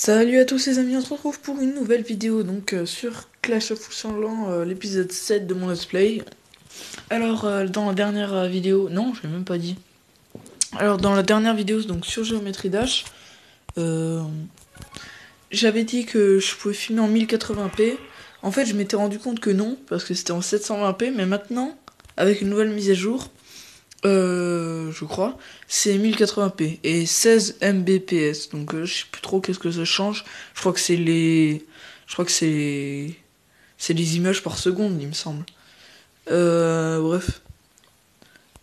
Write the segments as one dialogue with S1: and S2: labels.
S1: Salut à tous les amis, on se retrouve pour une nouvelle vidéo donc sur Clash of Clans, l'épisode 7 de mon let's play. Alors dans la dernière vidéo, non je l'ai même pas dit. Alors dans la dernière vidéo donc sur Geometry Dash, j'avais dit que je pouvais filmer en 1080p. En fait je m'étais rendu compte que non, parce que c'était en 720p, mais maintenant avec une nouvelle mise à jour, je crois, c'est 1080p et 16 Mbps. Donc je sais plus trop qu'est-ce que ça change. Je crois que c'est les, c'est les images par seconde, il me semble. Bref.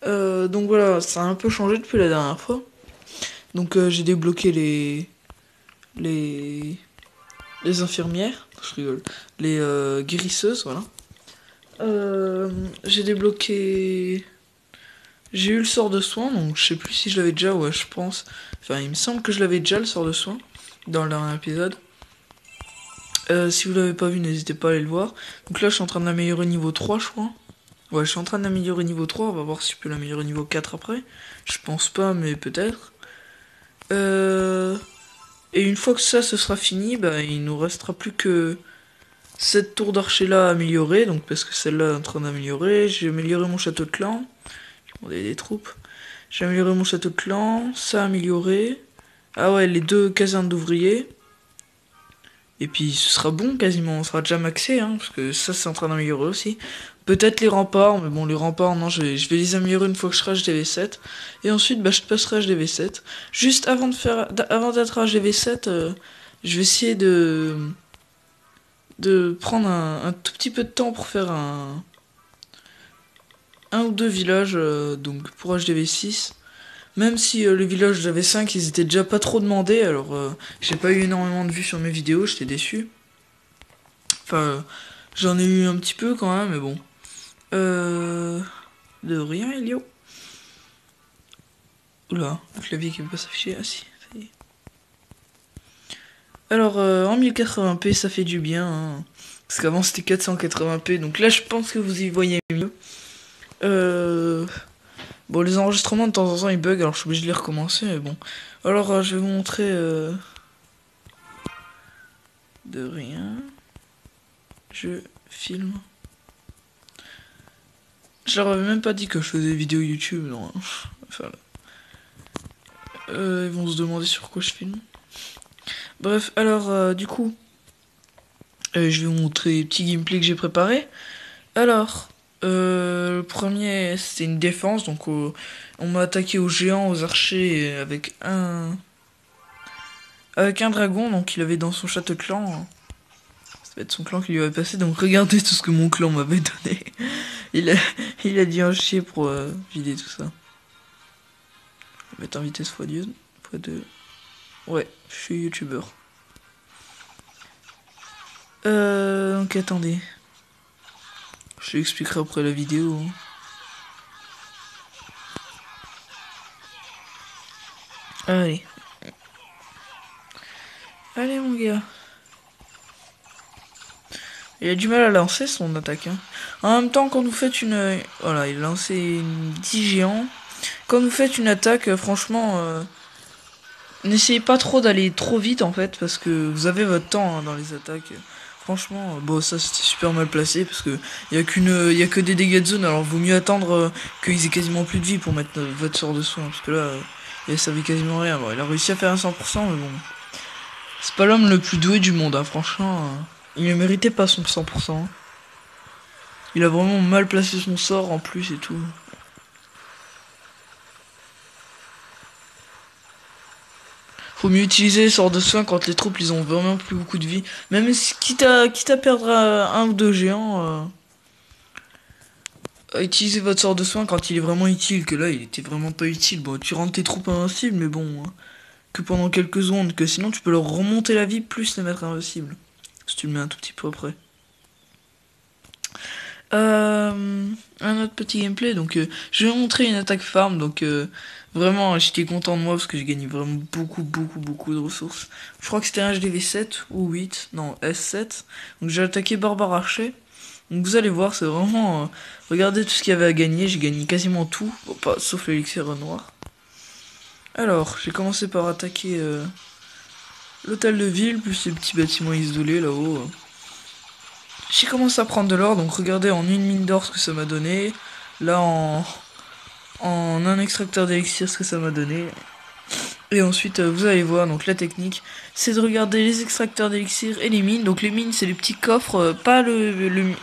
S1: Donc voilà, ça a un peu changé depuis la dernière fois. Donc j'ai débloqué les, les infirmières. Je rigole. Les guérisseuses, voilà. J'ai débloqué. J'ai eu le sort de soin, donc je sais plus si je l'avais déjà, ouais, je pense. Enfin, il me semble que je l'avais déjà, le sort de soin, dans le dernier épisode. Si vous l'avez pas vu, n'hésitez pas à aller le voir. Donc là, je suis en train de l'améliorer niveau 3, je crois. Ouais, je suis en train de l'améliorer niveau 3, on va voir si je peux l'améliorer niveau 4 après. Je pense pas, mais peut-être. Et une fois que ça, ce sera fini, bah, il nous restera plus que cette tour d'archer là à améliorer, donc parce que celle-là est en train d'améliorer. J'ai amélioré mon château de clan. On a des troupes. J'ai amélioré mon château de clan. Ça a amélioré. Ah ouais, les deux casernes d'ouvriers. Et puis ce sera bon quasiment. On sera déjà maxé, hein, parce que ça c'est en train d'améliorer aussi. Peut-être les remparts, mais bon, les remparts, non, je vais les améliorer une fois que je serai HDV7. Et ensuite, bah, je passerai HDV7. Juste avant avant d'être HDV7, je vais essayer de prendre un tout petit peu de temps pour faire un ou deux villages, donc pour HDV6. Même si les villages d'HDV5 ils étaient déjà pas trop demandés, alors j'ai pas eu énormément de vues sur mes vidéos, j'étais déçu. Enfin, j'en ai eu un petit peu quand même, mais bon. De rien, Elio. Oula, le clavier qui veut pas s'afficher, ah si, ça y est. Alors, en 1080p, ça fait du bien, hein. Parce qu'avant c'était 480p, donc là je pense que vous y voyez mieux. Bon, les enregistrements de temps en temps ils bug, alors je suis obligé de les recommencer, mais bon. Alors, je vais vous montrer. De rien. Je filme. Je leur avais même pas dit que je faisais des vidéos YouTube, non. Enfin, ils vont se demander sur quoi je filme. Bref, alors, du coup, je vais vous montrer les petits gameplays que j'ai préparés. Alors, le premier, c'était une défense, donc on m'a attaqué aux géants, aux archers, avec un dragon, donc il avait dans son château clan. Ça va être son clan qui lui avait passé, donc regardez tout ce que mon clan m'avait donné. il a dû en chier pour vider tout ça. Je vais mettre en vitesse x2. Ouais, je suis youtubeur. Donc attendez. Je l'expliquerai après la vidéo. Allez. Allez mon gars. Il a du mal à lancer son attaque. Hein. En même temps, quand vous faites une... Voilà, il a lancé une 10 géants. Quand vous faites une attaque, franchement... n'essayez pas trop d'aller trop vite en fait, parce que vous avez votre temps hein, dans les attaques. Franchement, bon ça c'était super mal placé, parce que y a que des dégâts de zone, alors vaut mieux attendre qu'ils aient quasiment plus de vie pour mettre votre sort de soin, parce que là, il a servi quasiment rien. Bon, il a réussi à faire un 100%, mais bon... C'est pas l'homme le plus doué du monde, hein, franchement... il ne méritait pas son 100%. Hein. Il a vraiment mal placé son sort en plus et tout. Faut mieux utiliser les sorts de soin quand les troupes ils ont vraiment plus beaucoup de vie. Même si, quitte à perdre un ou deux géants, utilisez votre sort de soin quand il est vraiment utile. Que là il était vraiment pas utile. Bon, tu rends tes troupes invincibles, mais bon, hein, que pendant quelques secondes. Que sinon tu peux leur remonter la vie plus les mettre invincibles. Si tu le mets un tout petit peu après. Un autre petit gameplay, donc je vais vous montrer une attaque farm, donc vraiment j'étais content de moi parce que j'ai gagné vraiment beaucoup de ressources. Je crois que c'était un HDV7 ou 8, non S7, donc j'ai attaqué Barbare Archer, donc vous allez voir c'est vraiment, regardez tout ce qu'il y avait à gagner, j'ai gagné quasiment tout, bon, pas, sauf l'élixir noir. Alors j'ai commencé par attaquer l'hôtel de ville, plus ces petits bâtiments isolés là-haut. J'ai commencé à prendre de l'or, donc regardez en une mine d'or ce que ça m'a donné. Là en un extracteur d'élixir ce que ça m'a donné. Et ensuite vous allez voir, donc la technique c'est de regarder les extracteurs d'élixir et les mines. Donc les mines c'est les petits coffres, pas le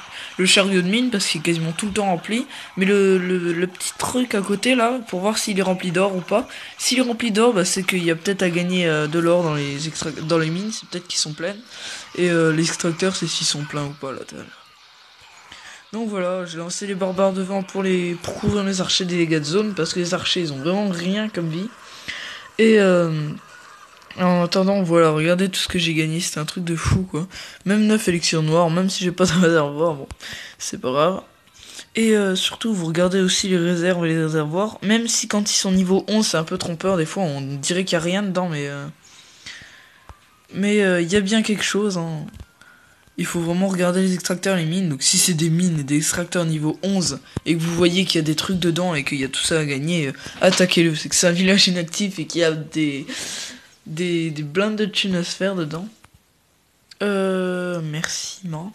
S1: chariot de mine parce qu'il est quasiment tout le temps rempli, mais le petit truc à côté là pour voir s'il est rempli d'or ou pas. S'il est rempli d'or, bah, c'est qu'il y a peut-être à gagner de l'or dans les mines, c'est peut-être qu'ils sont pleines. Et les extracteurs c'est s'ils sont pleins ou pas là. Donc voilà, j'ai lancé les barbares devant pour couvrir mes archers des dégâts de zone parce que les archers ils ont vraiment rien comme vie. Et en attendant, voilà, regardez tout ce que j'ai gagné, c'était un truc de fou quoi. Même 9 élixirs noirs, même si j'ai pas de réservoir, bon, c'est pas grave. Et surtout, vous regardez aussi les réserves et les réservoirs, même si quand ils sont niveau 11, c'est un peu trompeur, des fois on dirait qu'il y a rien dedans, mais il y a bien quelque chose, hein. Il faut vraiment regarder les extracteurs et les mines. Donc si c'est des mines et des extracteurs niveau 11 et que vous voyez qu'il y a des trucs dedans et qu'il y a tout ça à gagner, attaquez-le. C'est que c'est un village inactif et qu'il y a des blindes de thunes à se faire dedans. Merci, man.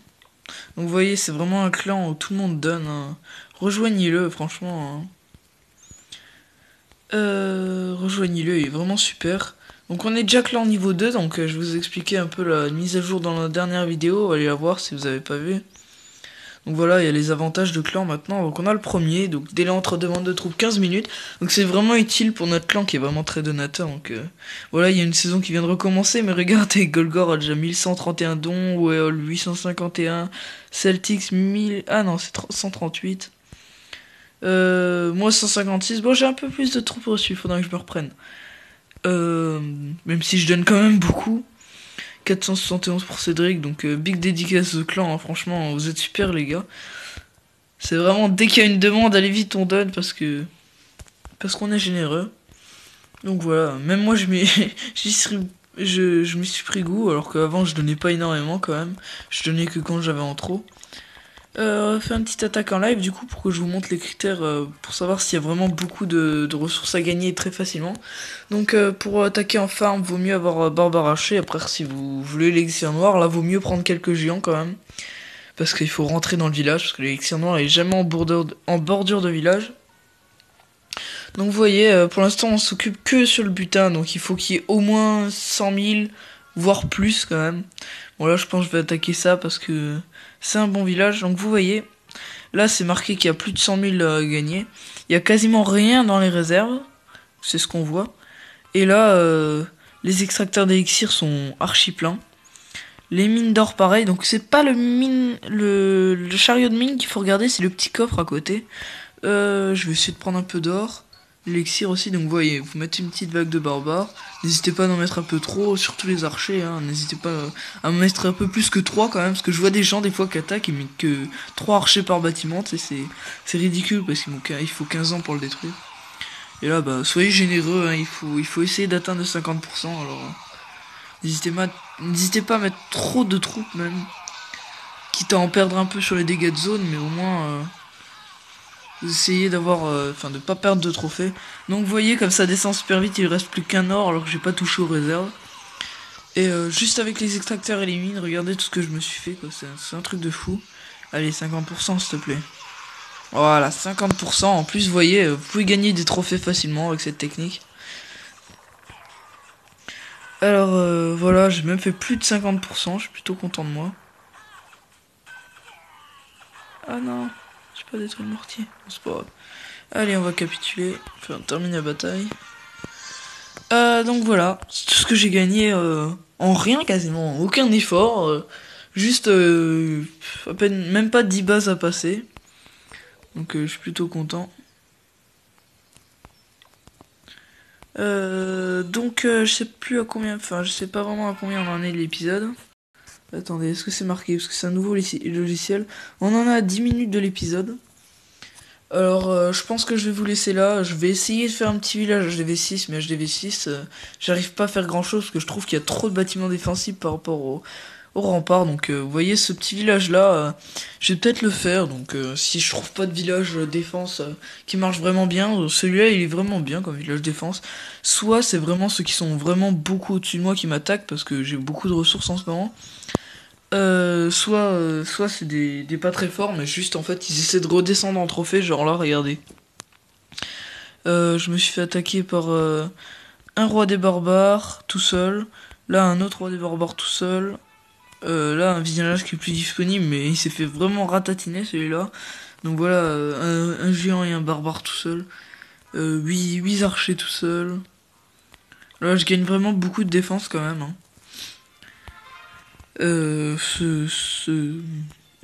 S1: Donc vous voyez, c'est vraiment un clan où tout le monde donne, hein. Rejoignez-le, franchement, hein. Rejoignez-le, il est vraiment super. Donc on est déjà clan niveau 2, donc je vous ai expliqué un peu la mise à jour dans la dernière vidéo, allez la voir si vous avez pas vu. Donc voilà, il y a les avantages de clan maintenant. Donc on a le premier, donc délai entre demande de troupes 15 minutes. Donc c'est vraiment utile pour notre clan qui est vraiment très donateur. Donc voilà, il y a une saison qui vient de recommencer, mais regardez, Golgor a déjà 1131 dons, Weol 851, Celtics 1000... Ah non, c'est 138. Moi 156, bon j'ai un peu plus de troupes reçues, faudra que je me reprenne. Même si je donne quand même beaucoup. 471 pour Cédric, donc big dédicace au clan, hein, franchement, vous êtes super les gars. C'est vraiment, dès qu'il y a une demande, allez vite on donne parce qu'on est généreux. Donc voilà, même moi je m'y suis pris goût, alors qu'avant je donnais pas énormément quand même. Je donnais que quand j'avais en trop. On va faire une petite attaque en live du coup pour que je vous montre les critères pour savoir s'il y a vraiment beaucoup de ressources à gagner très facilement. Donc pour attaquer en farm, vaut mieux avoir barbe arrachée. Après si vous voulez l'élixir noir, là vaut mieux prendre quelques géants quand même. Parce qu'il faut rentrer dans le village, parce que l'élixir noir est jamais en bordure de village. Donc vous voyez, pour l'instant on s'occupe que sur le butin, donc il faut qu'il y ait au moins 100 000, voire plus quand même. Bon là je pense que je vais attaquer ça parce que c'est un bon village. Donc vous voyez, là c'est marqué qu'il y a plus de 100 000 à gagner. Il y a quasiment rien dans les réserves, c'est ce qu'on voit. Et là, les extracteurs d'élixir sont archi pleins. Les mines d'or pareil, donc c'est pas le chariot de mine qu'il faut regarder, c'est le petit coffre à côté. Je vais essayer de prendre un peu d'or. L'élixir aussi, donc vous voyez, vous mettez une petite vague de barbares. N'hésitez pas à en mettre un peu trop, surtout les archers, hein. N'hésitez pas à en mettre un peu plus que 3 quand même, parce que je vois des gens des fois qui attaquent et mettent que 3 archers par bâtiment, tu sais, c'est ridicule parce qu'il faut 15 ans pour le détruire. Et là, bah, soyez généreux, hein, il faut essayer d'atteindre 50%, alors n'hésitez pas à mettre trop de troupes même, quitte à en perdre un peu sur les dégâts de zone, mais au moins... vous essayez d'avoir, de pas perdre de trophées. Donc vous voyez comme ça descend super vite, il reste plus qu'un or alors que j'ai pas touché aux réserves. Et juste avec les extracteurs et les mines, regardez tout ce que je me suis fait quoi, c'est un truc de fou. Allez 50% s'il te plaît. Voilà 50%, en plus vous voyez, vous pouvez gagner des trophées facilement avec cette technique. Alors voilà, j'ai même fait plus de 50%, je suis plutôt content de moi. Ah non, j'ai pas détruit le mortier, c'est pas grave. Allez, on va capituler, enfin, on termine la bataille. Donc voilà, c'est tout ce que j'ai gagné en rien quasiment, aucun effort, juste à peine, même pas 10 bases à passer. Donc je suis plutôt content. Je sais plus à combien, enfin je sais pas vraiment à combien on en est de l'épisode. Attendez, est-ce que c'est marqué? Parce que c'est un nouveau logiciel. On en a à 10 minutes de l'épisode. Alors, je pense que je vais vous laisser là. Je vais essayer de faire un petit village HDV6, mais HDV6, j'arrive pas à faire grand chose parce que je trouve qu'il y a trop de bâtiments défensifs par rapport au au rempart. Donc vous voyez ce petit village là, je vais peut-être le faire. Donc si je trouve pas de village défense qui marche vraiment bien, celui-là il est vraiment bien comme village défense. Soit c'est vraiment ceux qui sont vraiment beaucoup au-dessus de moi qui m'attaquent parce que j'ai beaucoup de ressources en ce moment. Soit c'est des pas très forts, mais juste en fait ils essaient de redescendre en trophée, genre là regardez. Je me suis fait attaquer par un roi des barbares tout seul, là un autre roi des barbares tout seul, là un village qui est plus disponible, mais il s'est fait vraiment ratatiner celui-là. Donc voilà, un géant et un barbare tout seul, 8 archers tout seul. Là je gagne vraiment beaucoup de défense quand même, hein.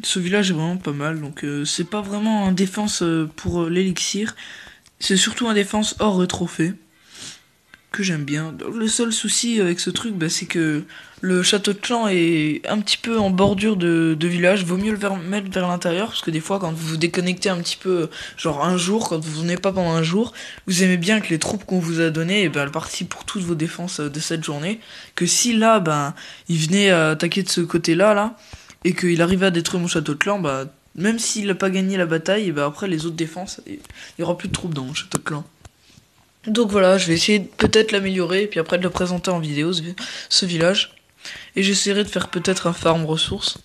S1: Ce village est vraiment pas mal, donc c'est pas vraiment un défense pour l'élixir, c'est surtout un défense hors trophée, que j'aime bien. Donc, le seul souci avec ce truc, bah, c'est que le château de clan est un petit peu en bordure de village, vaut mieux mettre vers l'intérieur, parce que des fois quand vous vous déconnectez un petit peu, genre un jour, quand vous venez pas pendant un jour, vous aimez bien que les troupes qu'on vous a données, et ben elles partent pour toutes vos défenses de cette journée, que si là, ben, il venait attaquer de ce côté-là, là, et qu'il arrivait à détruire mon château de clan, bah, même s'il a pas gagné la bataille, et ben après les autres défenses, il y aura plus de troupes dans mon château de clan. Donc voilà, je vais essayer de peut-être l'améliorer, et puis après de le présenter en vidéo, ce village. Et j'essaierai de faire peut-être un farm ressources,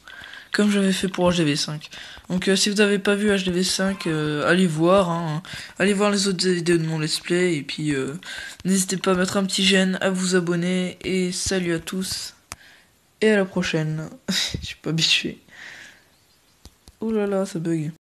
S1: comme j'avais fait pour HDV5. Donc si vous n'avez pas vu HDV5, allez voir, hein. Allez voir les autres vidéos de mon let's play, et puis n'hésitez pas à mettre un petit j'aime, à vous abonner, et salut à tous, et à la prochaine. Je suis pas habitué. Oh là là, ça bug.